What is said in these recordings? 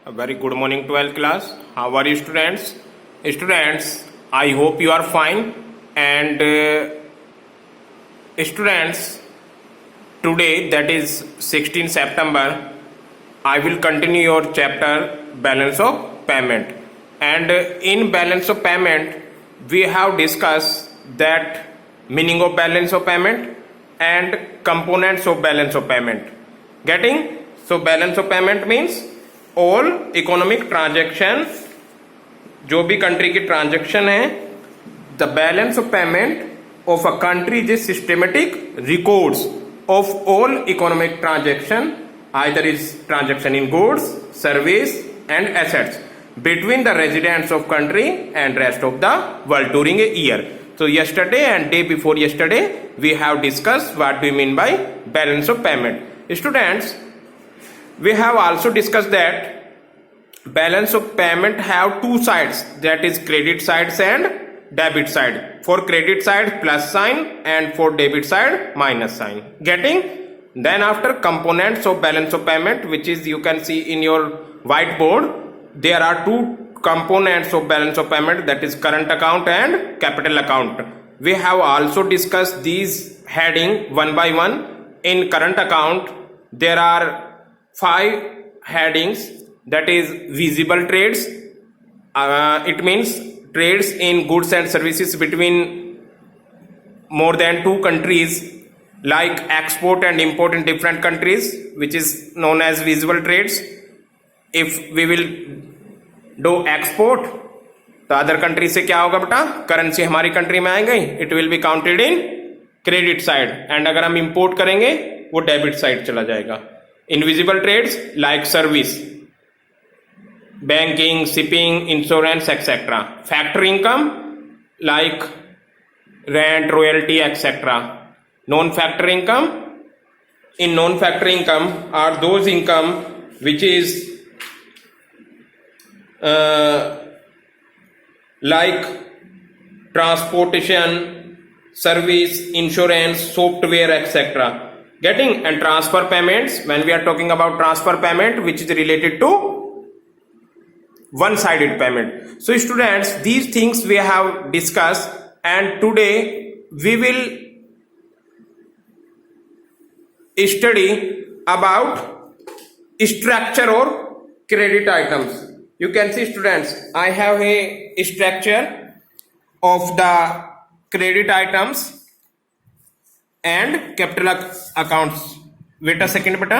A very good morning, 12th class. How are you, students? Students, I hope you are fine. And students, today, that is 16 September, I will continue your chapter balance of payment. And in balance of payment, we have discussed that meaning of balance of payment and components of balance of payment. Getting? So balance of payment means all economic transaction, जो भी country की transaction है, the balance of payment of a country is systematic records of all economic transaction, either is transaction in goods, service and assets between the residents of country and rest of the world during a year. So yesterday and day before yesterday we have discussed what we mean by balance of payment. Students, we have also discussed that balance of payment have two sides, that is credit sides and debit side. For credit side plus sign and for debit side minus sign. Getting? Then after components of balance of payment, which is you can see in your whiteboard, there are two components of balance of payment, that is current account and capital account. We have also discussed these heading one by one. In current account there are 5 headings, that is visible trades. It means trades in goods and services between more than 2 countries, like export and import in different countries, which is known as visible trades. If we will do export, तो other country से क्या होगा बेटा, currency हमारी country में आएगी, it will be counted in credit side, and अगर हम इंपोर्ट करेंगे वो डेबिट साइड चला जाएगा. Invisible trades like service, banking, shipping, insurance etcetera. Factory income like rent, royalty etcetera. Non factory income, in non-factor income are those income which is like transportation, service, insurance, software, etc. Getting? And transfer payments, when we are talking about transfer payment, which is related to one-sided payment. So students, these things we have discussed, and today we will study about structure or credit items. You can see students, I have a structure of the credit items and capital accounts. Wait a second beta.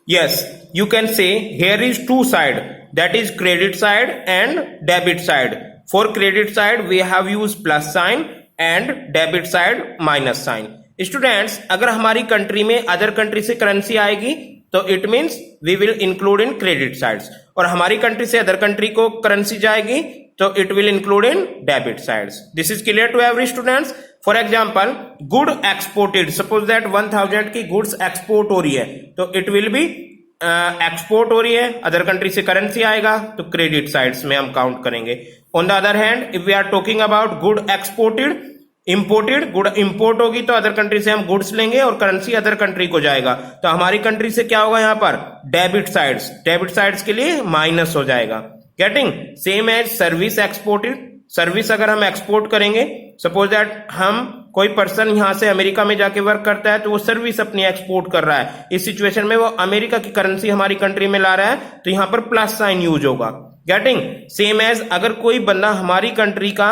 Yes, you can say here is two side, that is credit side and debit side. For credit side we have used plus sign and debit side minus sign. Students, अगर हमारी country में other country से currency आएगी तो it means we will include in credit sides, और हमारी country से other country को करेंसी जाएगी तो it will include in debit sides. This is clear to every students. For example, good exported, suppose that 1000 की goods export हो रही है तो इट विल बी एक्सपोर्ट हो रही है, अदर कंट्री से करेंसी आएगा तो क्रेडिट साइड्स में हम काउंट करेंगे. On the other hand, if we are talking about good exported, imported, good import होगी तो अदर कंट्री से हम गुड्स लेंगे और करेंसी अदर कंट्री को जाएगा, तो हमारी कंट्री से क्या होगा, यहां पर डेबिट साइड्स, डेबिट साइड्स के लिए माइनस हो जाएगा. Getting? Same as service exported, service अगर हम एक्सपोर्ट करेंगे, सपोज दैट हम कोई पर्सन यहां से अमेरिका में जाके वर्क करता है तो वो सर्विस अपनी एक्सपोर्ट कर रहा है, इस सिचुएशन में वो अमेरिका की करेंसी हमारी कंट्री में ला रहा है तो यहां पर प्लस साइन यूज होगा. गेटिंग? सेम एज अगर कोई बंदा हमारी कंट्री का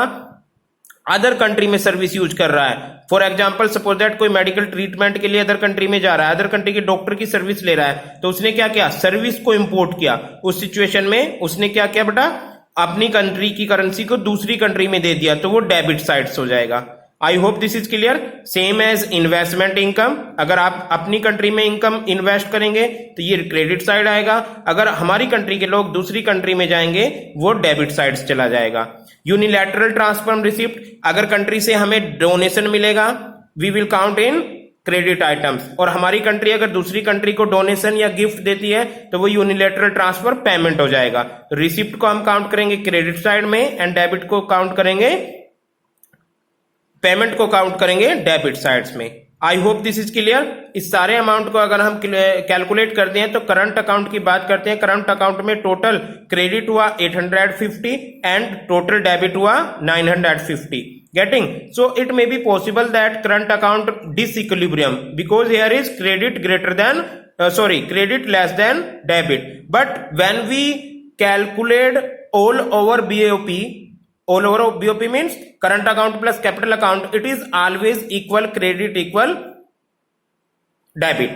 अदर कंट्री में सर्विस यूज कर रहा है, फॉर एग्जांपल सपोज दैट कोई मेडिकल ट्रीटमेंट के लिए अदर कंट्री में जा रहा है, अदर कंट्री के डॉक्टर की सर्विस ले रहा है, तो उसने क्या किया, सर्विस को इंपोर्ट किया. उस सिचुएशन में उसने क्या किया बेटा, अपनी कंट्री की करेंसी को दूसरी कंट्री में दे दिया, तो वो डेबिट साइड्स हो जाएगा. I hope this is clear. Same as investment income, अगर आप अपनी कंट्री में इनकम इन्वेस्ट करेंगे तो ये क्रेडिट साइड आएगा, अगर हमारी कंट्री के लोग दूसरी कंट्री में जाएंगे वो डेबिट साइड्स चला जाएगा. यूनिलैटरल ट्रांसफर रिसिप्ट, अगर कंट्री से हमें डोनेशन मिलेगा we will count in credit items, और हमारी कंट्री अगर दूसरी कंट्री को डोनेशन या गिफ्ट देती है तो वो यूनिलैटरल ट्रांसफर पेमेंट हो जाएगा. तो रिसिप्ट को हम काउंट करेंगे क्रेडिट साइड में एंड डेबिट को काउंट करेंगे, पेमेंट को काउंट करेंगे डेबिट साइड्स में. आई होप दिस इज क्लियर। इस सारे अमाउंट को अगर हम कैलकुलेट करते हैं तो करंट अकाउंट की बात करते हैं। करंट अकाउंट में टोटल क्रेडिट हुआ 850 एंड टोटल डेबिट हुआ 950। Getting? So it may be possible that current account disequilibrium because here is credit greater than credit less than debit. But when we calculate all over BOP means current account plus capital account, it is always equal credit equal debit.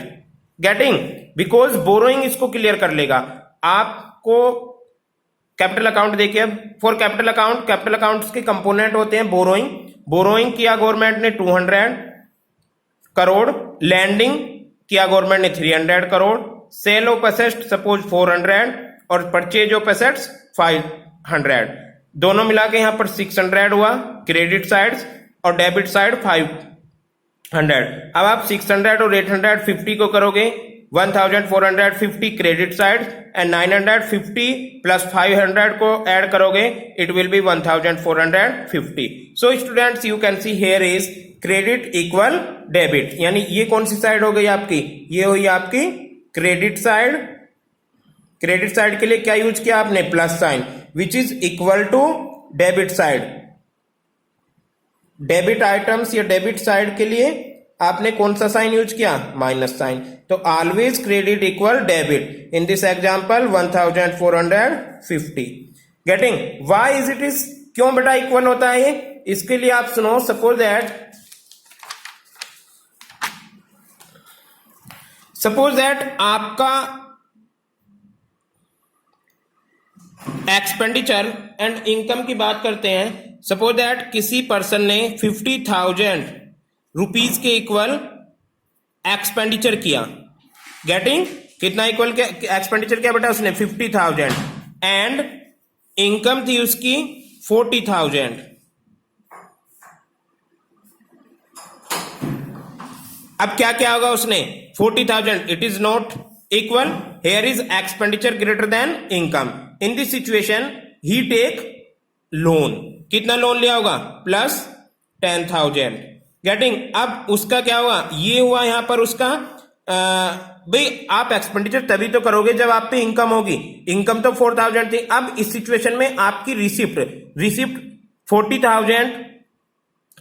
Getting? Because borrowing इसको clear कर लेगा। आपको capital account देखिए, for capital accounts के component होते हैं borrowing किया government ने 200 करोड़, लैंडिंग किया गवर्नमेंट ने 300 crore, sell off assets suppose 400 और परचेज ऑफ एसेट्स 500, दोनों मिला के यहां पर 600 हुआ क्रेडिट साइड और डेबिट साइड 500। अब आप 600 और 850 को करोगे 1450 क्रेडिट साइड एंड 950 प्लस 500 को ऐड करोगे it will B 1450। So students you can see here is credit equal debit, यानी ये कौन सी साइड हो गई आपकी? ये हुई आपकी क्रेडिट साइड। क्रेडिट साइड के लिए क्या यूज किया आपने? Plus sign, which is equal to debit side. Debit items या डेबिट साइड के लिए आपने कौन सा साइन यूज किया? Minus sign. तो always credit equal debit. In this example 1450। Getting? Why is it is, क्यों बेटा इक्वल होता है ये? इसके लिए आप सुनो, सपोज दैट आपका एक्सपेंडिचर एंड इनकम की बात करते हैं। सपोज दैट किसी पर्सन ने 50,000 रुपीज के इक्वल एक्सपेंडिचर किया। गेटिंग? कितना इक्वल एक्सपेंडिचर किया बेटा उसने? 50,000 एंड इनकम थी उसकी 40,000। अब क्या क्या होगा उसने? 40,000, it is not equal, here is expenditure greater than income. In this situation he take loan. कितना लोन लिया होगा? प्लस 10,000। गेटिंग? अब उसका क्या हुआ? ये हुआ यहां पर उसका भाई आप एक्सपेंडिचर तभी तो करोगे जब आप पे इनकम होगी। इनकम तो 4,000 थी। अब इस सिचुएशन में आपकी रिसिप्ट 40,000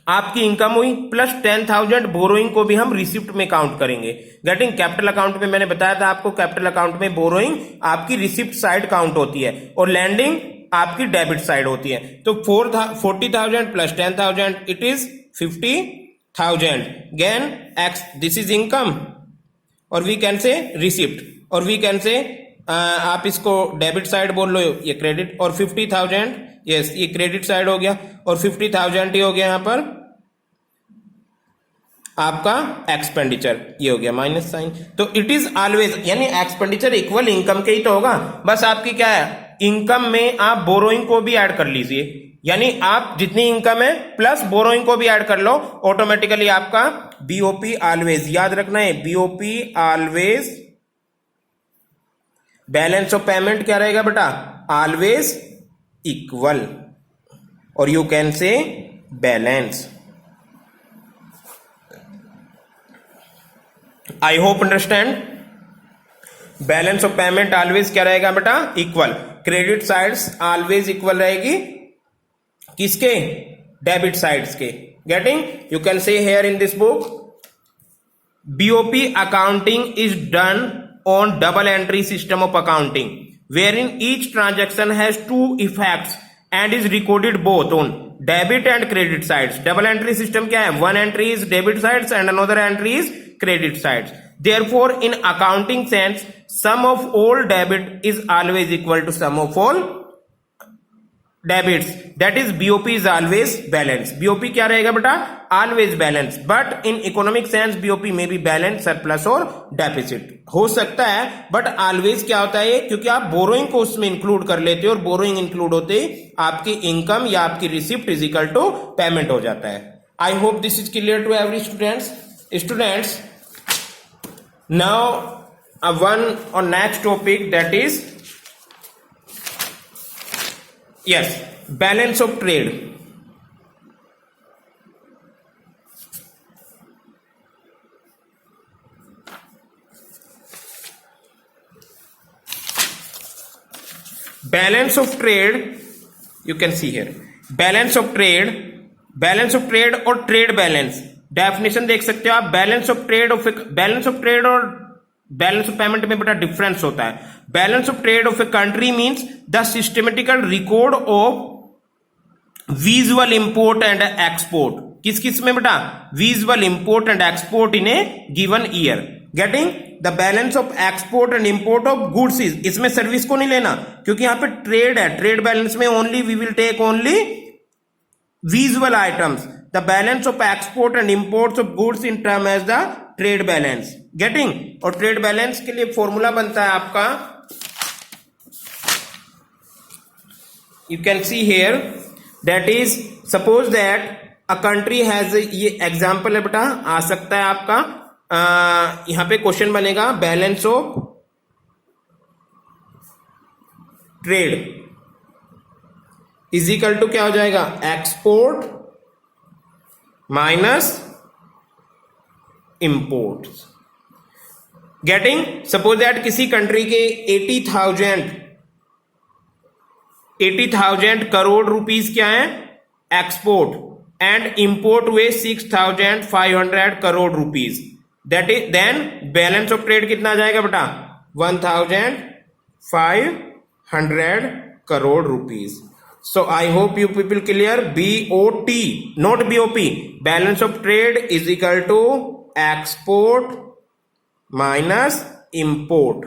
आपकी इनकम हुई प्लस 10,000 बोरोइंग को भी हम रिसिप्ट में काउंट करेंगे। गेटिंग? कैपिटल अकाउंट में मैंने बताया था आपको, कैपिटल अकाउंट में बोरोइंग आपकी रिसिप्ट साइड काउंट होती है और लैंडिंग आपकी डेबिट साइड होती है। तो 40,000 plus 10,000 it is 50,000। Gain x, this is income और वी कैन से रिसिप्ट और वी कैन से आप इसको डेबिट साइड बोल लो, ये क्रेडिट। और 50,000 यस ये क्रेडिट साइड हो गया और 50,000 ही हो गया यहां पर आपका एक्सपेंडिचर, ये हो गया माइनस साइन। तो इट इज ऑलवेज, यानी एक्सपेंडिचर इक्वल इनकम के ही तो होगा। बस आपकी क्या है? इनकम में आप बोरोइंग को भी ऐड कर लीजिए, यानी आप जितनी इनकम है प्लस बोरोइंग को भी ऐड कर लो, ऑटोमेटिकली आपका बीओपी ऑलवेज, याद रखना है BOP always, balance of payment क्या रहेगा बेटा? ऑलवेज इक्वल और यू कैन से balance. I hope understand. Balance of payment always क्या रहेगा बेटा? Equal. Credit sides always equal रहेगी किसके? डेबिट साइड्स के। गेटिंग? यू कैन से here in this book BOP accounting is done on double entry system of accounting wherein each transaction has two effects and is recorded both on debit and credit sides. Double entry system क्या है? One entry is debit sides and another entry is credit sides. Therefore, in accounting sense, sum of all debit is always equal to sum of all debits. That is BOP is always balance. BOP क्या रहेगा बेटा? Always balance. But in economic sense, BOP may be balance, surplus और deficit. हो सकता है, but always क्या होता है? क्योंकि आप बोरोइंग को उसमें इंक्लूड कर लेते हो और बोरोइंग इंक्लूड होते ही आपकी इनकम या आपकी receipt is equal to payment हो जाता है। I hope this is clear to every students. Now one और next topic that is yes, balance of trade. Balance of trade, you can see here balance of trade और trade balance definition देख सकते हो आप। Balance of trade और balance of payment में बड़ा difference होता है। Balance of trade of a country means the systematical record of visual import and export. किस किस में बेटा? Visual import and export in a given year. Getting the balance of export and import of goods is, इसमें service को नहीं लेना क्योंकि यहां पे ट्रेड है। ट्रेड बैलेंस में only we will take only visual items. The balance of export and imports of goods in term as the trade balance. Getting, और ट्रेड बैलेंस के लिए फॉर्मूला बनता है आपका, you can see here, that is suppose that a country has, ये example है बेटा, आ सकता है आपका, यहां पे क्वेश्चन बनेगा balance of trade is equal to क्या हो जाएगा? Export minus imports. Getting, suppose that किसी कंट्री के 80,000 करोड़ रुपीस क्या है? एक्सपोर्ट, एंड इंपोर्ट हुए 6,500 crore rupees. That is then balance of trade कितना आ जाएगा बेटा? 1,500 crore rupees. So I hope you people clear. BOT, not BOP. Balance of trade is equal to export minus import.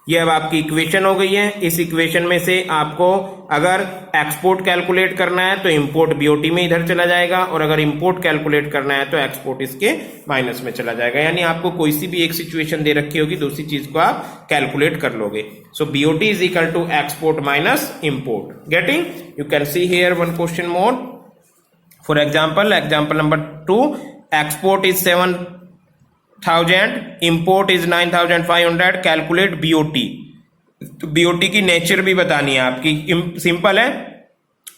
ये अब आपकी इक्वेशन हो गई है। इस इक्वेशन में से आपको अगर एक्सपोर्ट कैलकुलेट करना है तो इंपोर्ट बीओटी में इधर चला जाएगा, और अगर इंपोर्ट कैलकुलेट करना है तो एक्सपोर्ट इसके माइनस में चला जाएगा। यानी आपको कोई सी भी एक सिचुएशन दे रखी होगी, दूसरी चीज को आप कैलकुलेट कर लोगे। So BOT is equal to export minus import. Getting, you can see here one question more. For example number 2, export is 7,000, import is 9,500, calculate BOT. तो बीओटी की नेचर भी बतानी है आपकी, सिंपल है।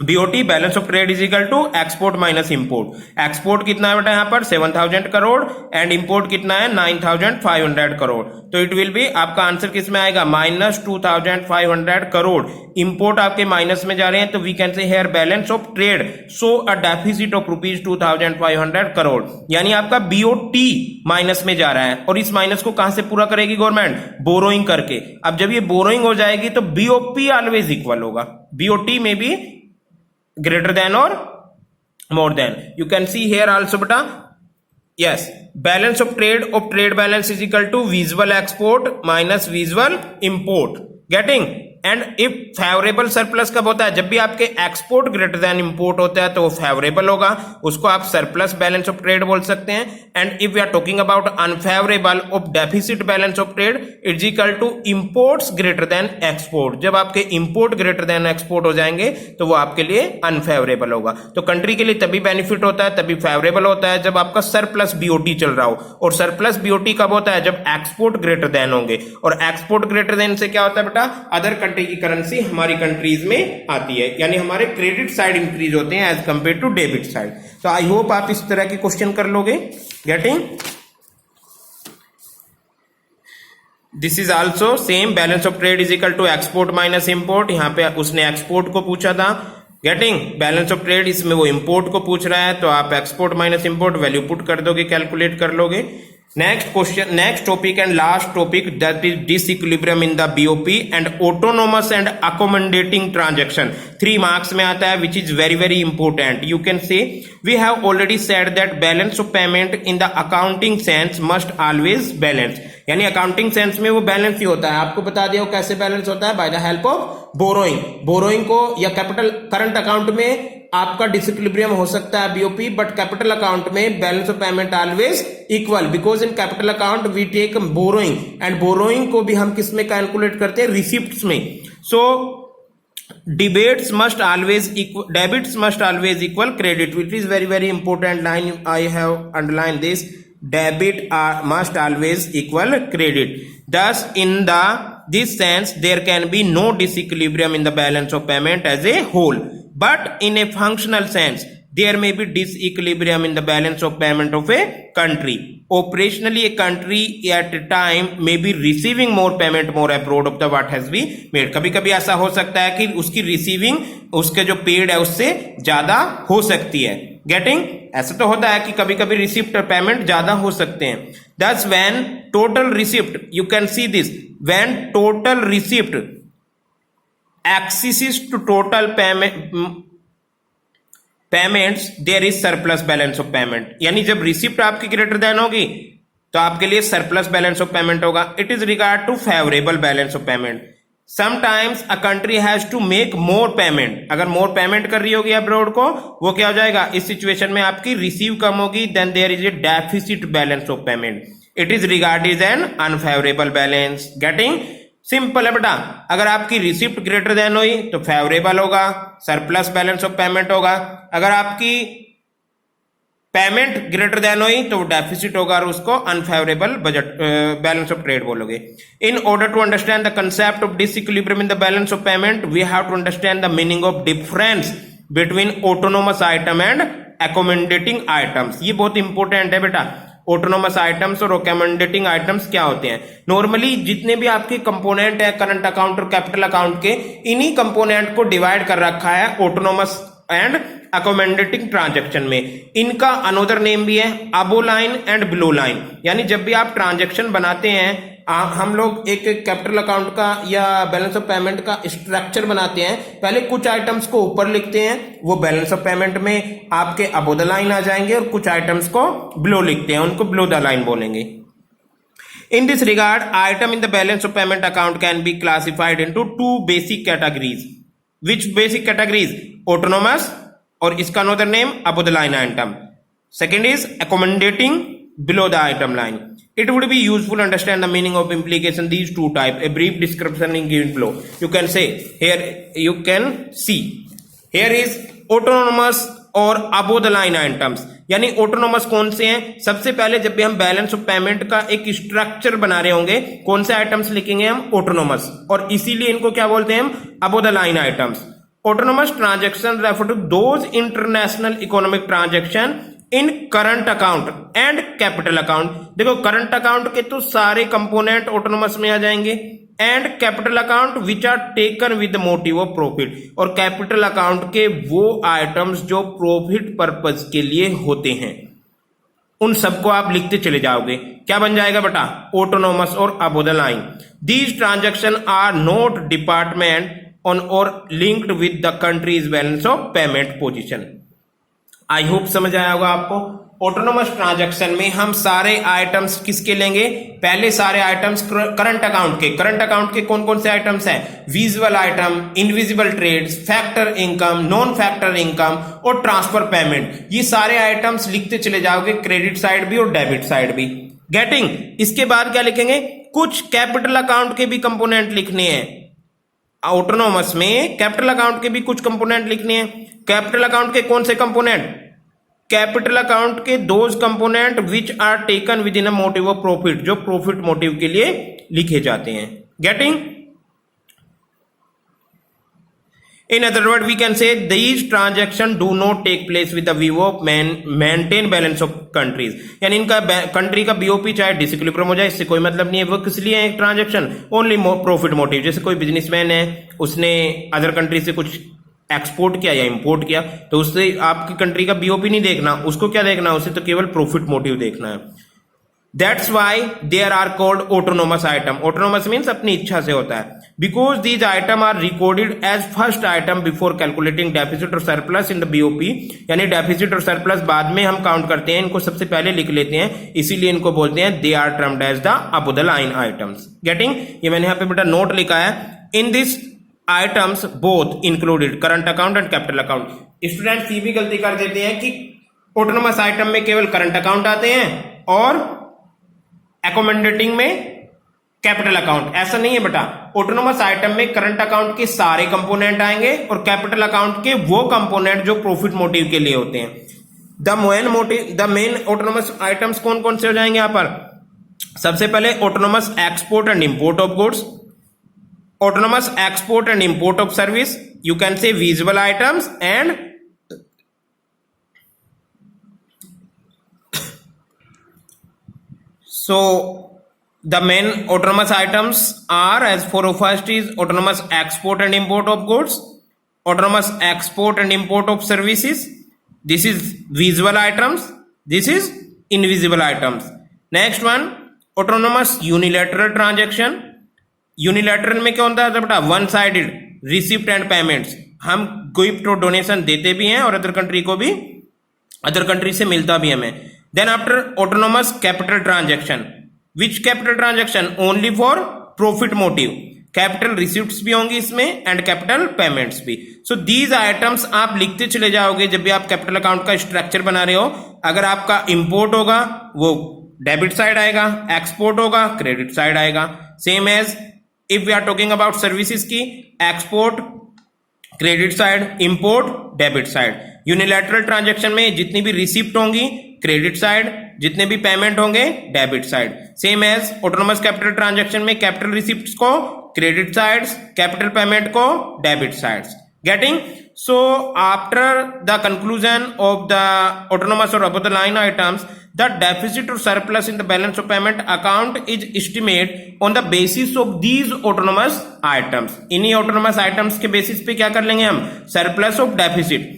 BOT balance of trade is equal to export minus import. Export कितना है बेटा यहां पर? 7,000 करोड़, एंड इंपोर्ट कितना है? 9,500 करोड़। तो इट विल बी, आपका आंसर किस में आएगा? माइनस 2,500 करोड़। इंपोर्ट आपके माइनस में जा रहे हैं, तो वी कैन से here balance of trade show a deficit of rupees 2,500 crore. यानी आपका बीओटी माइनस में जा रहा है, और इस माइनस को कहां से पूरा करेगी गवर्नमेंट? बोरोइंग करके। अब जब ये बोरोइंग हो जाएगी तो बीओपी ऑलवेज इक्वल होगा, बीओटी में भी greater than or more than. You can see here also beta, yes, balance of trade balance is equal to visual export minus visual import. Getting, and if favourable surplus कब होता है? जब भी आपके export greater than import होता है तो वो फेवरेबल होगा, उसको आप सरप्लस बैलेंस ऑफ ट्रेड बोल सकते हैं। And if we are talking about unfavourable of deficit balance of trade, is equal to imports greater than export. जब आपके इंपोर्ट ग्रेटर देन एक्सपोर्ट हो जाएंगे तो वो आपके लिए अनफेवरेबल होगा। तो कंट्री के लिए तभी बेनिफिट होता है, तभी फेवरेबल होता है जब आपका सरप्लस बीओटी चल रहा हो। और सरप्लस बीओटी कब होता है? जब एक्सपोर्ट ग्रेटर देन होंगे। और एक्सपोर्ट ग्रेटर देन से क्या होता है बेटा? अदर कंट्री की करेंसी हमारी कंट्रीज में आती है, यानी हमारे क्रेडिट साइड इंक्रीज होते हैं as compare to debit side. तो आई होप आप इस तरह के क्वेश्चन कर लोगे। Getting, this is also same, balance of trade is equal to export minus import. यहां पे उसने एक्सपोर्ट को पूछा था। गेटिंग, बैलेंस ऑफ ट्रेड, इसमें वो इंपोर्ट को पूछ रहा है, तो आप export minus import value put कर दोगे, कैलकुलेट कर लोगे। Next question, next topic and last topic, that is disequilibrium in the BOP and autonomous and accommodating transaction. 3 marks में आता है, which is very very important. You can say we have already said that balance of payment in the accounting sense must always balance. यानी accounting sense में वो balance ही होता है। आपको बता दिया कैसे बैलेंस होता है? By the help of borrowing. Borrowing को या कैपिटल करंट अकाउंट में आपका डिसइक्विलिब्रियम हो सकता है बीओपी, बट कैपिटल अकाउंट में balance of payment always equal, because in capital account we take borrowing, and borrowing को भी हम किस में कैलकुलेट करते हैं? रिसिप्ट्स में। So debits must always equal credit, which is very very important line. I have underline this, debit must always equal credit. Thus in this sense there can be no disequilibrium in the balance of payment as a whole, but in a functional sense there may be disequilibrium in the balance of payment of a country. operationally a country at a time may be receiving more payment more abroad of the what has been made. कभी कभी ऐसा हो सकता है कि उसकी receiving उसके जो पेड है उससे ज्यादा हो सकती है. गेटिंग, ऐसा तो होता है कि कभी कभी रिसिप्ट पेमेंट ज्यादा हो सकते हैं. Thus when total receipt, you can see this, when total receipt accesses to total payments there is surplus balance of payment. यानी जब रिसिप्ट आपकी ग्रेटर देन होगी तो आपके लिए सरप्लस बैलेंस ऑफ पेमेंट होगा. It is regard to favourable balance of payment. Sometimes a country has to make more payment. अगर more payment कर रही होगी अब्रॉड को, वो क्या हो जाएगा, इस सिचुएशन में आपकी रिसीव कम होगी, then there is a deficit balance of payment. It is regard is an unfavourable balance. Getting, simple है बेटा. अगर आपकी रिसिप्ट ग्रेटर देन हुई तो फेवरेबल होगा, सरप्लस बैलेंस ऑफ पेमेंट होगा. अगर आपकी पेमेंट ग्रेटर देन हुई तो डेफिसिट होगा और उसको unfavourable budget balance of trade बोलोगे. In order to understand the concept of disequilibrium in the balance of payment we have to understand the meaning of difference between autonomous item and accommodating items. ये बहुत important है बेटा. Autonomous items और accommodating items क्या होते हैं. Normally जितने भी आपके कंपोनेंट है करंट अकाउंट और कैपिटल अकाउंट के, इन्हीं कंपोनेंट को डिवाइड कर रखा है ऑटोनोमस एंड अकोमोडेटिंग ट्रांजैक्शन में. इनका अनोदर नेम भी है अबो लाइन एंड बिलो लाइन. यानी जब भी आप ट्रांजैक्शन बनाते हैं, हम लोग एक कैपिटल अकाउंट का या बैलेंस ऑफ पेमेंट का स्ट्रक्चर बनाते हैं. पहले कुछ आइटम्स को ऊपर लिखते हैं, वो बैलेंस ऑफ पेमेंट में आपके अबो द लाइन आ जाएंगे, और कुछ आइटम्स को बिलो लिखते हैं, उनको बिलो द लाइन बोलेंगे. In this regard, item in the balance of payment account can be classified into two basic categories. Which basic categories? Autonomous, और इसका another name above the line item. Second is accommodating below the item line. It would be useful to understand the meaning of implication these two types. A brief description is given below. You can say here. You can see here is autonomous और above the line items. यानी autonomous कौन से हैं? सबसे पहले जब भी हम बैलेंस ऑफ पेमेंट का एक स्ट्रक्चर बना रहे होंगे, कौन से आइटम्स लिखेंगे हम? ऑटोनोमस. और इसीलिए इनको क्या बोलते हैं हम? Above the line items. Autonomous transaction refer to those international economic transaction in current account and capital account. देखो, करंट अकाउंट के तो सारे कंपोनेंट ऑटोनोमस में आ जाएंगे, and capital account which are taken with motive of profit. और capital account के वो आइटम्स जो प्रॉफिट पर्पज के लिए होते हैं, उन सबको आप लिखते चले जाओगे. क्या बन जाएगा बेटा? ऑटोनोमस और above the line. These transaction are not dependent on or linked with the country's balance of payment position. I hope समझ आया होगा आपको. ऑटोनोमस ट्रांजैक्शन में हम सारे आइटम्स किसके लेंगे? पहले सारे आइटम्स करंट अकाउंट के. करंट अकाउंट के कौन कौन से आइटम्स हैं? Visual item, invisible trades, factor income, non factor income और ट्रांसफर पेमेंट. ये सारे आइटम्स लिखते चले जाओगे, क्रेडिट साइड भी और डेबिट साइड भी. गेटिंग? इसके बाद क्या लिखेंगे? कुछ कैपिटल अकाउंट के भी कंपोनेंट लिखने हैं. ऑटोनोमस में कैपिटल अकाउंट के भी कुछ कंपोनेंट लिखने हैं. कैपिटल अकाउंट के कौन से कंपोनेंट? कैपिटल अकाउंट के those component which are taken with in a motive of profit, जो प्रॉफिट मोटिव के लिए लिखे जाते हैं. Getting? In other word we can say these transaction do not take place with the view of maintain balance of countries. यानी इनका country का BOP चाहे डिसइक्विलिब्रियम हो जाए, इससे कोई मतलब नहीं है. वो किस लिए है एक ट्रांजैक्शन? Only profit motive. जैसे कोई बिजनेसमैन है, उसने अदर कंट्री से कुछ एक्सपोर्ट किया या इंपोर्ट किया, तो उससे आपकी कंट्री का बीओपी नहीं देखना, उसको क्या देखना? उसे तो केवल प्रॉफिट मोटिव देखना है. That's why there are called autonomous item. Autonomous means अपनी इच्छा से होता है. Because these item are recorded as first item before calculating deficit और सरप्लस इन द बीओपी. यानी डेफिसिट और सरप्लस बाद में हम काउंट करते हैं, इनको सबसे पहले लिख लेते हैं, इसीलिए इनको बोलते हैं they are termed as the above the line items. Getting? ये मैंने यहां पे बेटा नोट लिखा है. In this items both included current account and capital account. Students ये भी गलती कर देते हैं कि ऑटोनोमस आइटम में केवल करंट अकाउंट आते हैं और अकोमोडेटिंग में कैपिटल अकाउंट. ऐसा नहीं है बेटा. ऑटोनोमस आइटम में करंट अकाउंट के सारे कंपोनेंट आएंगे और कैपिटल अकाउंट के वो कंपोनेंट जो प्रॉफिट मोटिव के लिए होते हैं. द मेन ऑटोनोमस आइटम्स कौन कौन से हो जाएंगे यहां पर? सबसे पहले autonomous export and import of goods, autonomous export and import of service, you can say visual items and So the main autonomous items are, as for first is autonomous export and import of goods, autonomous export and import of services. This is visible items, this is invisible items. Next one, autonomous unilateral transaction. Unilateral में क्या होता है बेटा, one sided receipt and payments, हम gift और donation देते भी हैं और अदर कंट्री को भी, अदर कंट्री से मिलता भी हमें. Then after autonomous capital transaction, which capital transaction only for profit motive, capital receipts भी होंगी इसमें एंड कैपिटल पेमेंट्स भी. सो दीज आइटम्स आप लिखते चले जाओगे जब भी आप कैपिटल अकाउंट का स्ट्रक्चर बना रहे हो. अगर आपका इंपोर्ट होगा वो डेबिट साइड आएगा, एक्सपोर्ट होगा क्रेडिट साइड आएगा. Same as if we are talking about services की, export credit side, import debit side. Unilateral transaction में जितनी भी रिसिप्ट होंगी क्रेडिट साइड, जितने भी पेमेंट होंगे debit side. Same as autonomous capital transaction में कैपिटल रिसिप्ट्स को क्रेडिट साइड्स, कैपिटल पेमेंट को debit sides. Getting? So after the conclusion of the autonomous or above the line items, the deficit or surplus in the balance of payment account is estimated on the basis of these autonomous items. इन्हीं autonomous items के basis पे क्या कर लेंगे हम? Surplus of deficit.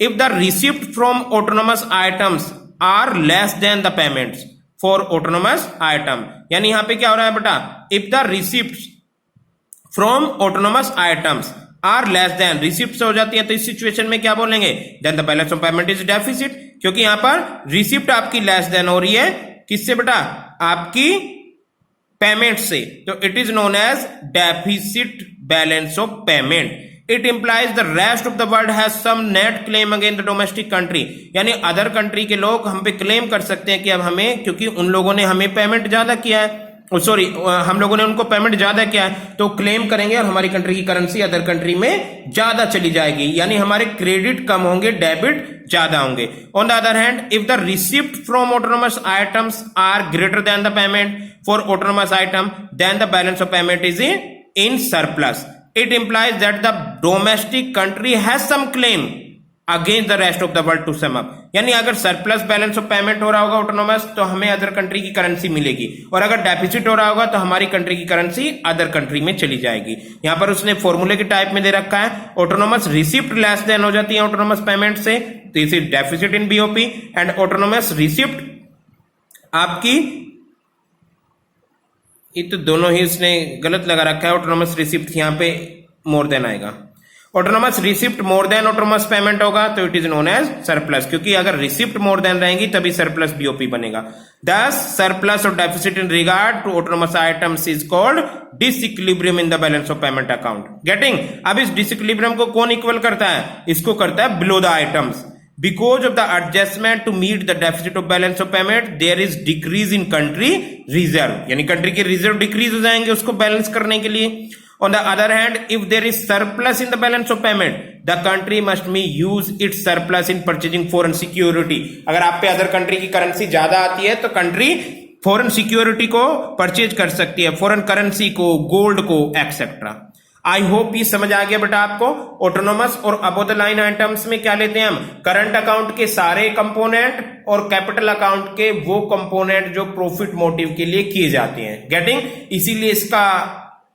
If the receipt from autonomous items are less than the payments for autonomous item, यानी यहाँ पे क्या हो रहा है बेटा? If the receipts from autonomous items are less than, receipt हो जाती है तो इस सिचुएशन में क्या बोलेंगे? Then the balance of payment is deficit, क्योंकि यहां पर रिसिप्ट आपकी लेस देन हो रही है किससे बेटा? आपकी पेमेंट से. तो it is known as deficit balance of payment. It implies the rest of the world has some net claim against the domestic country, यानी अदर कंट्री के लोग हम पे क्लेम कर सकते हैं कि अब हमें, क्योंकि उन लोगों ने हमें पेमेंट ज्यादा किया है, सॉरी हम लोगों ने उनको पेमेंट ज्यादा किया है, तो क्लेम करेंगे और हमारी कंट्री की करेंसी अदर कंट्री में ज्यादा चली जाएगी, यानी हमारे क्रेडिट कम होंगे, डेबिट ज्यादा होंगे. On the other hand, if the receipt from autonomous items are greater than the payment for autonomous item, then the balance of payment is in surplus. It implies that the domestic country has some claim against the rest of the world to sum up, यानी अगर surplus balance of payment हो रहा होगा autonomous तो हमें other country की currency मिलेगी, और अगर डेफिसिट हो रहा होगा तो हमारी कंट्री की करेंसी अदर कंट्री में चली जाएगी. यहां पर उसने फॉर्मूले के टाइप में दे रखा है, ऑटोनोमस रिसिप्ट लेस देन हो जाती है ऑटोनोमस पेमेंट से, this is deficit in BOP, and autonomous receipt आपकी, ये तो दोनों ही इसने गलत लगा रखा है, ऑटोनोमस रिसिप्ट यहां पे मोर देन आएगा. Autonomous receipt more than autonomous payment होगा तो it is known as surplus, क्योंकि अगर रिसिप्ट मोर देन रहेंगी तभी सरप्लस बीओपी बनेगा. दस सरप्लस और deficit in regard to autonomous items is called disequilibrium in the balance of payment account. Getting? अब इस डिसइक्विलिब्रियम को कौन इक्वल करता है? इसको करता है below the items. Because of the adjustment to meet the deficit of balance of payment, there is decrease in country reserve, यानी कंट्री के रिजर्व डिक्रीज हो जाएंगे उसको बैलेंस करने के लिए. On the other hand, if there is surplus in the balance of payment, the country must use its surplus in purchasing foreign security. अगर आप पे अदर कंट्री की करेंसी ज्यादा आती है तो कंट्री फॉरेन सिक्योरिटी को परचेज कर सकती है, फॉरेन करेंसी को, गोल्ड को, एक्सेट्रा. आई होप ये समझ आ गया बेटा आपको. ऑटोनोमस और अबव द लाइन आइटम्स में क्या लेते हैं हम? करंट अकाउंट के सारे कंपोनेंट और कैपिटल अकाउंट के वो कंपोनेंट जो प्रॉफिट मोटिव के लिए किए जाते हैं. गेटिंग? इसीलिए इसका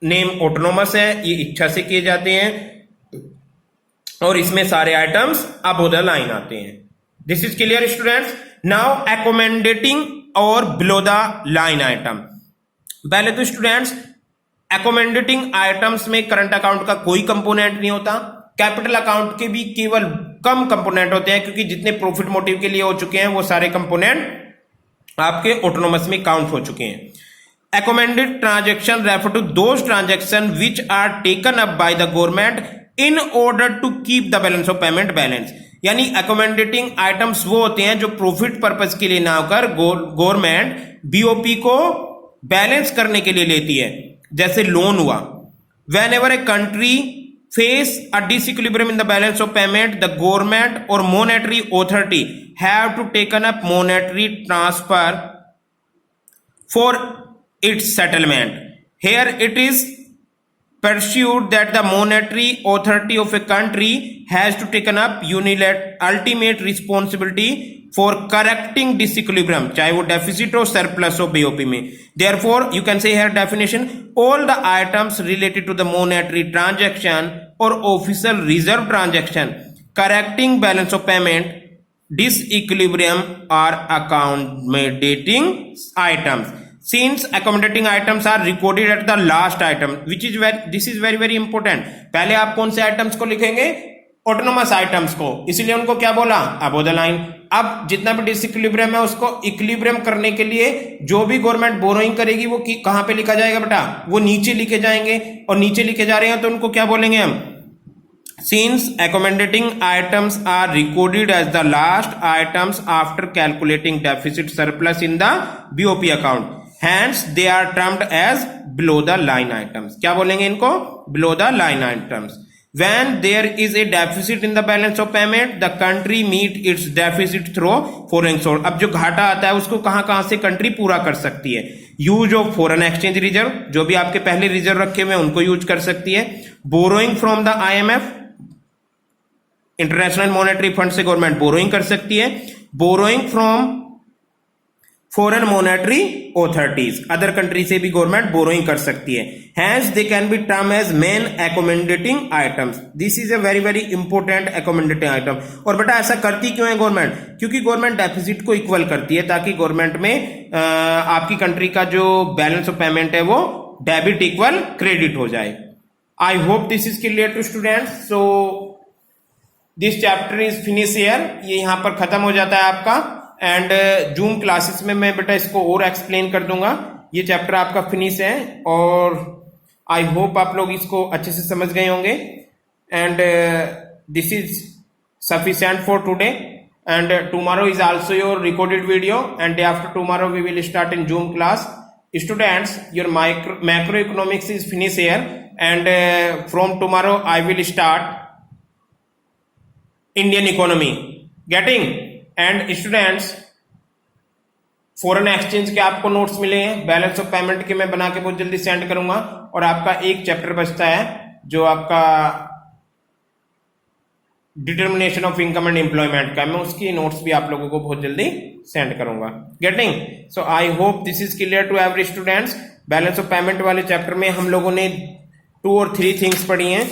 नेम ऑटोनोमस है, ये इच्छा से किए जाते हैं और इसमें सारे आइटम्स अबव द लाइन आते हैं. This is clear students. Now accommodating और बिलो द लाइन आइटम. पहले तो स्टूडेंट्स अकोमोडेटिंग आइटम्स में करंट अकाउंट का कोई कंपोनेंट नहीं होता, कैपिटल अकाउंट के भी केवल कम कंपोनेंट होते हैं, क्योंकि जितने प्रॉफिट मोटिव के लिए हो चुके हैं वो सारे कंपोनेंट आपके ऑटोनोमस में काउंट हो चुके हैं. Accommodated transaction refer to those transactions which are taken up by the government in order to keep the balance of payment balance. यानी accommodating items वो होते हैं जो प्रॉफिट पर्पस के लिए ना होकर गवर्नमेंट बीओपी को बैलेंस करने के लिए लेती है, जैसे लोन हुआ. Whenever a country face a disequilibrium in the balance of payment, the government or monetary authority have to taken up monetary transfer for its settlement. Here it is pursued that the monetary authority of a country has to taken up ultimate responsibility for correcting disequilibrium, चाहे वो deficit हो surplus हो BOP में। Therefore you can से here definition, all the items related to the monetary transaction और official reserve transaction correcting balance of payment disequilibrium are accommodating items. Since accommodating items are recorded at the last item, which is this is very important. पहले आप कौन से items को लिखेंगे? Autonomous items को, इसीलिए उनको क्या बोला? Above the line. अब जितना भी डिसइक्विलिब्रियम है उसको इक्विलिब्रियम करने के लिए जो भी गवर्नमेंट बोरोइंग करेगी वो कहां पे लिखा जाएगा बेटा? वो नीचे लिखे जाएंगे, और नीचे लिखे जा रहे हैं तो उनको क्या बोलेंगे हम? Since accommodating items are recorded as the last items after calculating deficit surplus in the BOP account, hence they are termed as below the line items. क्या बोलेंगे इनको? Below the line items. When there is a deficit in the balance of payment, the country meet its deficit through foreign source. अब जो घाटा आता है उसको कहां से कंट्री पूरा कर सकती है? Use of foreign exchange reserve, जो भी आपके पहले रिजर्व रखे हुए हैं उनको यूज कर सकती है। Borrowing from the IMF, international monetary fund से गवर्नमेंट बोरोइंग कर सकती है। Borrowing from foreign monetary authorities, other country से भी गवर्नमेंट बोरोइंग कर सकती है। Hence they can be term as main accommodating items. This is a very important accommodating item. और बेटा ऐसा करती क्यों है गवर्नमेंट? क्योंकि गवर्नमेंट डेफिसिट को इक्वल करती है, ताकि गवर्नमेंट में आपकी कंट्री का जो बैलेंस ऑफ पेमेंट है वो डेबिट इक्वल क्रेडिट हो जाए। I hope this is clear to students. So this chapter is finish here, ये यहां पर खत्म हो जाता है आपका। एंड जूम क्लासेस में मैं बेटा इसको और एक्सप्लेन कर दूंगा। ये चैप्टर आपका फिनिश है और आई होप आप लोग इसको अच्छे से समझ गए होंगे। And this is sufficient for today, and tomorrow is also your recorded video, and day after tomorrow we will start in Zoom class. Students, your macro economics is finished here, and from tomorrow I will start Indian economy getting. And students, foreign exchange के आपको notes मिले हैं, balance of payment के मैं बना के बहुत जल्दी सेंड करूंगा। और आपका एक चैप्टर बचता है जो आपका determination of income and employment का, मैं उसकी नोट्स भी आप लोगों को बहुत जल्दी सेंड करूंगा। Getting? So I hope this is clear to every students. Balance of payment वाले चैप्टर में हम लोगों ने 2 और 3 थिंग्स पढ़ी हैं।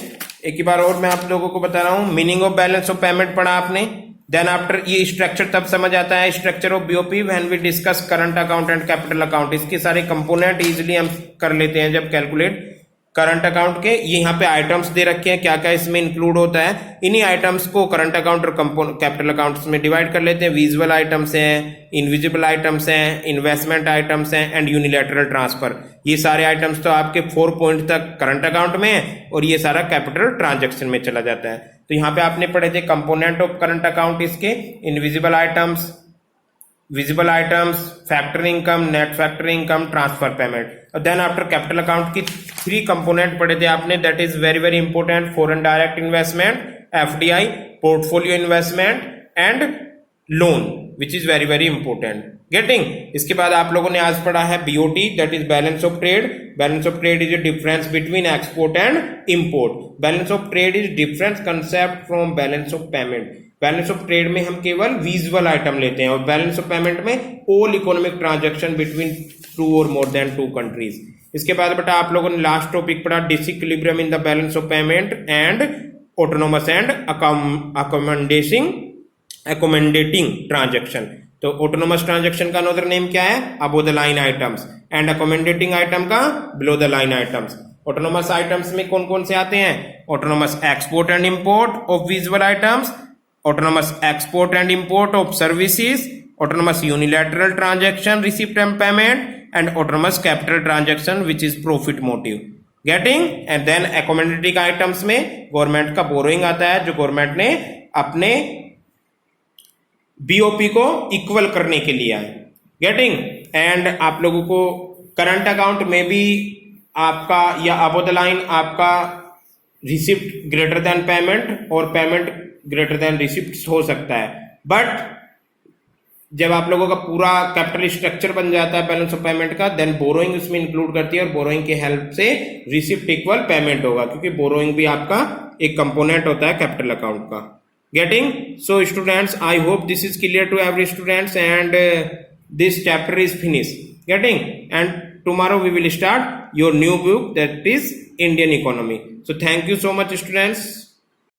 एक ही बार और मैं आप लोगों को बता रहा हूं। Meaning of balance of payment पढ़ा आपने। देन आफ्टर ये स्ट्रक्चर तब समझ आता है, structure of BOP when we discuss current account and capital account. इसके सारे कंपोनेंट इजीली हम कर लेते हैं जब कैलकुलेट करंट अकाउंट के। ये यहाँ पे आइटम्स दे रखे हैं, क्या क्या इसमें इंक्लूड होता है। इन्हीं आइटम्स को करंट अकाउंट और कैपिटल अकाउंट्स में डिवाइड कर लेते हैं। विजुअल आइटम्स हैं, इनविजिबल आइटम्स हैं, इन्वेस्टमेंट आइटम्स हैं एंड यूनिलैटरल ट्रांसफर। ये सारे आइटम्स तो आपके 4 पॉइंट तक करंट अकाउंट में है और ये सारा कैपिटल ट्रांजेक्शन में चला जाता है। तो यहाँ पे आपने पढ़े थे कंपोनेंट ऑफ करंट अकाउंट, इसके invisible items, visible items, factor income, net factor income, transfer payment. और देन आफ्टर कैपिटल अकाउंट की 3 कंपोनेंट पढ़े थे आपने, that is very important, foreign direct investment, FDI, portfolio investment and loan, which is very important. Getting? इसके बाद आप लोगों ने आज पढ़ा है BOT, that is balance of trade. Balance of trade is a difference between export and import. Balance of trade is different concept from balance of payment. Balance of trade में हम केवल विजुअल आइटम लेते हैं और balance of payment में all economic transaction between 2 और more than 2 countries. इसके बाद बेटा आप लोगों ने लास्ट टॉपिक पढ़ा disequilibrium in the balance of payment and autonomous and accommodating transaction. तो ऑटोनोमस ट्रांजैक्शन का अनदर नेम क्या है? Above the line items, and accommodating item का below the line items. Autonomous items में कौन कौन से आते हैं? Autonomous export and import of visible items, autonomous export and import of services, autonomous unilateral transaction receipt and payment, and autonomous capital transaction which is profit motive. Getting? And then accommodating items में government का borrowing आता है जो government ने अपने BOP को equal करने के लिए है। गेटिंग? एंड आप लोगों को करंट अकाउंट में भी आपका या अबव द लाइन आपका रिसिप्ट ग्रेटर देन पेमेंट और पेमेंट ग्रेटर देन रिसिप्ट हो सकता है। बट जब आप लोगों का पूरा कैपिटल स्ट्रक्चर बन जाता है बैलेंस ऑफ पेमेंट का, देन बोरोइंग उसमें इंक्लूड करती है और बोरोइंग के हेल्प से रिसिप्ट इक्वल पेमेंट होगा, क्योंकि बोरोइंग भी आपका एक कंपोनेंट होता है कैपिटल अकाउंट का। Getting? So students, I hope this is clear to every students, and this chapter is finished. Getting? And tomorrow we will start your new book, that is Indian economy. So thank you so much students.